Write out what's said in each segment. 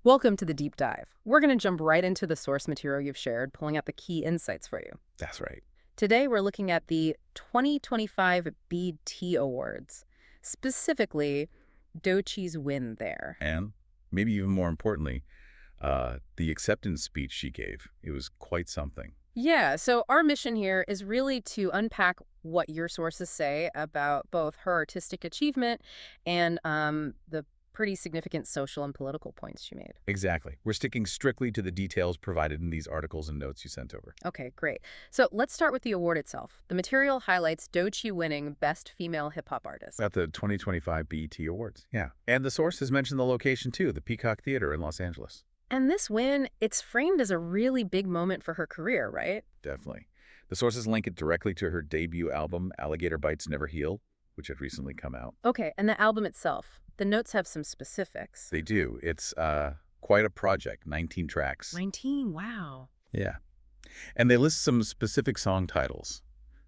Welcome to the deep dive. We're going to jump right into the source material you've shared, pulling out the key insights for you. That's right. Today, we're looking at the 2025 BT Awards, specifically Doechii's win there. And maybe even more importantly, the acceptance speech she gave. It was quite something. Yeah, so our mission here is really to unpack what your sources say about both her artistic achievement and the pretty significant social and political points she made. Exactly. We're sticking strictly to the details provided in these articles and notes you sent over. Okay, great. So let's start with the award itself. The material highlights Doechii winning Best Female Hip Hop Artist. At the 2025 BET Awards. Yeah. And the source has mentioned the location, too, the Peacock Theater in Los Angeles. And this win, it's framed as a really big moment for her career, right? Definitely. The sources link it directly to her debut album, Alligator Bites Never Heal, which had recently come out. Okay, and the album itself. The notes have some specifics. They do. It's quite a project, 19 tracks. 19, wow. Yeah. And they list some specific song titles.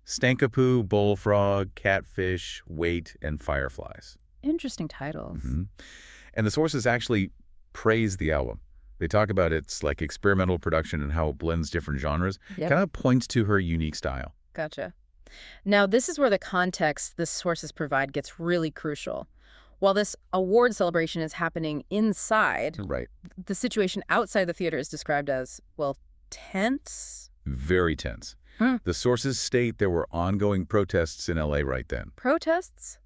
Stankapoo, Bullfrog, Catfish, Wait, and Fireflies. Interesting titles. And the sources actually praise the album. They talk about its experimental production and how it blends different genres. Yep. Kind of points to her unique style. Gotcha. Now, this is where the context the sources provide gets really crucial. While this award celebration is happening inside, Right. the situation outside the theater is described as, well, tense? Very tense. Hmm. The sources state there were ongoing protests in LA right then. Protests?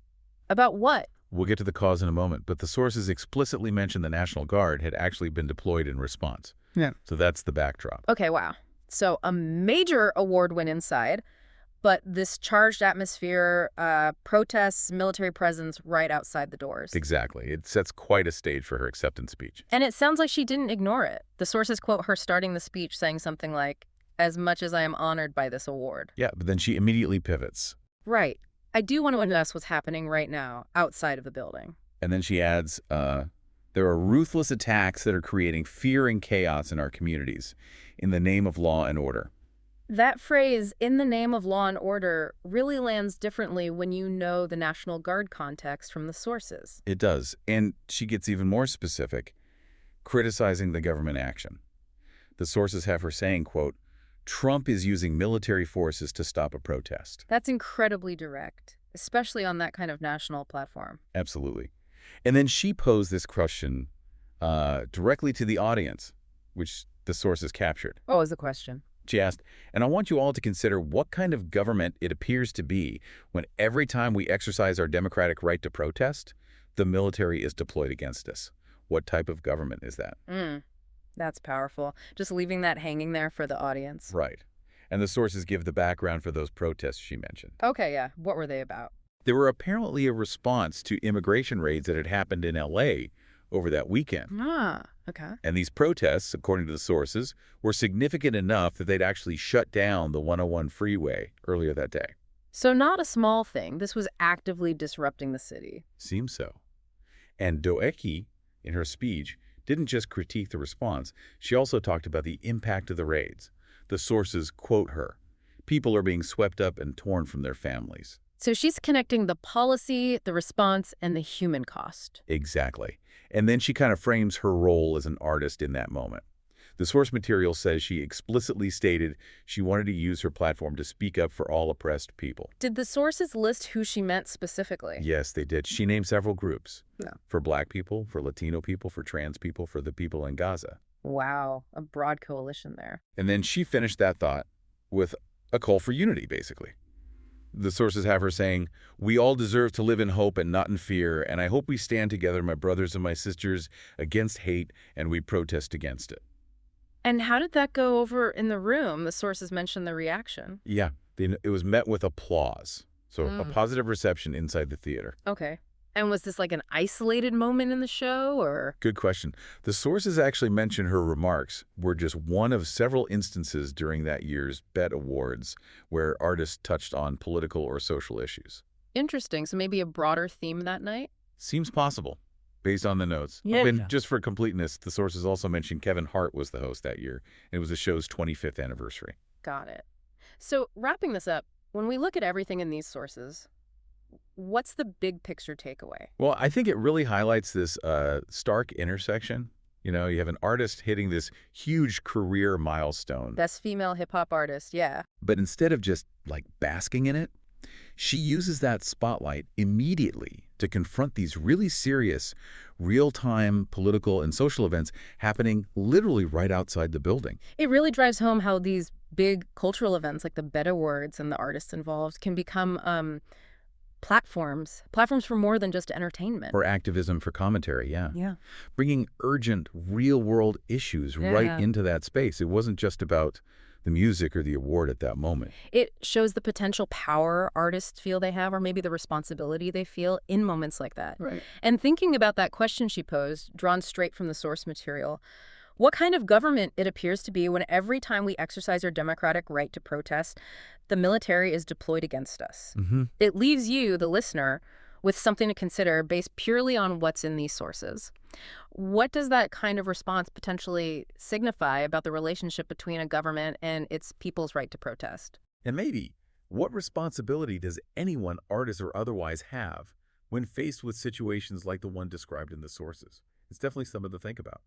About what? We'll get to the cause in a moment, but the sources explicitly mentioned the National Guard had actually been deployed in response. Yeah. So that's the backdrop. Okay, wow. So a major award win inside, but this charged atmosphere, protests, military presence right outside the doors. Exactly. It sets quite a stage for her acceptance speech. And it sounds like she didn't ignore it. The sources quote her starting the speech saying something like, "As much as I am honored by this award." Yeah, but then she immediately pivots. Right. I do want to address what's happening right now outside of the building. And then she adds, there are ruthless attacks that are creating fear and chaos in our communities in the name of law and order. That phrase, "in the name of law and order," really lands differently when you know the National Guard context from the sources. It does. And she gets even more specific, criticizing the government action. The sources have her saying, quote, Trump is using military forces to stop a protest. That's incredibly direct, especially on that kind of national platform. Absolutely. And then she posed this question directly to the audience, which the sources captured. What was the question? She asked, and I want you all to consider what kind of government it appears to be when every time we exercise our democratic right to protest, the military is deployed against us. What type of government is that? That's powerful. Just leaving that hanging there for the audience. Right. And the sources give the background for those protests she mentioned. Okay, yeah. What were they about? They were apparently a response to immigration raids that had happened in L.A. over that weekend. Ah, okay. And these protests, according to the sources, were significant enough that they'd actually shut down the 101 freeway earlier that day. So not a small thing. This was actively disrupting the city. Seems so. And Doechii, in her speech, didn't just critique the response. She also talked about the impact of the raids. The sources quote her, "People are being swept up and torn from their families." So she's connecting the policy, the response, and the human cost. Exactly. And then she kind of frames her role as an artist in that moment. The source material says she explicitly stated she wanted to use her platform to speak up for all oppressed people. Did the sources list who she meant specifically? Yes, they did. She named several groups. Yeah. For Black people, for Latino people, for trans people, for the people in Gaza. Wow, a broad coalition there. And then she finished that thought with a call for unity, basically. The sources have her saying, "We all deserve to live in hope and not in fear, and I hope we stand together, my brothers and my sisters, against hate, and we protest against it." And how did that go over in the room? The sources mentioned the reaction. Yeah, it was met with applause. So a positive reception inside the theater. Okay. And was this like an isolated moment in the show, or? Good question. The sources actually mention her remarks were just one of several instances during that year's BET Awards where artists touched on political or social issues. Interesting. So maybe a broader theme that night? Seems possible, based on the notes. Yeah. And just for completeness, the sources also mentioned Kevin Hart was the host that year. And it was the show's 25th anniversary. Got it. So wrapping this up, when we look at everything in these sources, what's the big picture takeaway? Well, I think it really highlights this stark intersection, You have an artist hitting this huge career milestone. Best female hip-hop artist, yeah. But instead of just, like, basking in it, she uses that spotlight immediately to confront these really serious, real-time political and social events happening literally right outside the building. It really drives home how these big cultural events like the Bed Awards and the artists involved can become platforms for more than just entertainment. For activism, for commentary, yeah. Yeah. Bringing urgent, real-world issues right Yeah. into that space. It wasn't just about the music or the award at that moment. It shows the potential power artists feel they have, or maybe the responsibility they feel in moments like that. Right. And thinking about that question she posed, drawn straight from the source material, what kind of government it appears to be when every time we exercise our democratic right to protest, the military is deployed against us. Mm-hmm. It leaves you, the listener, with something to consider based purely on what's in these sources. What does that kind of response potentially signify about the relationship between a government and its people's right to protest? And maybe, what responsibility does anyone, artist or otherwise, have when faced with situations like the one described in the sources? It's definitely something to think about.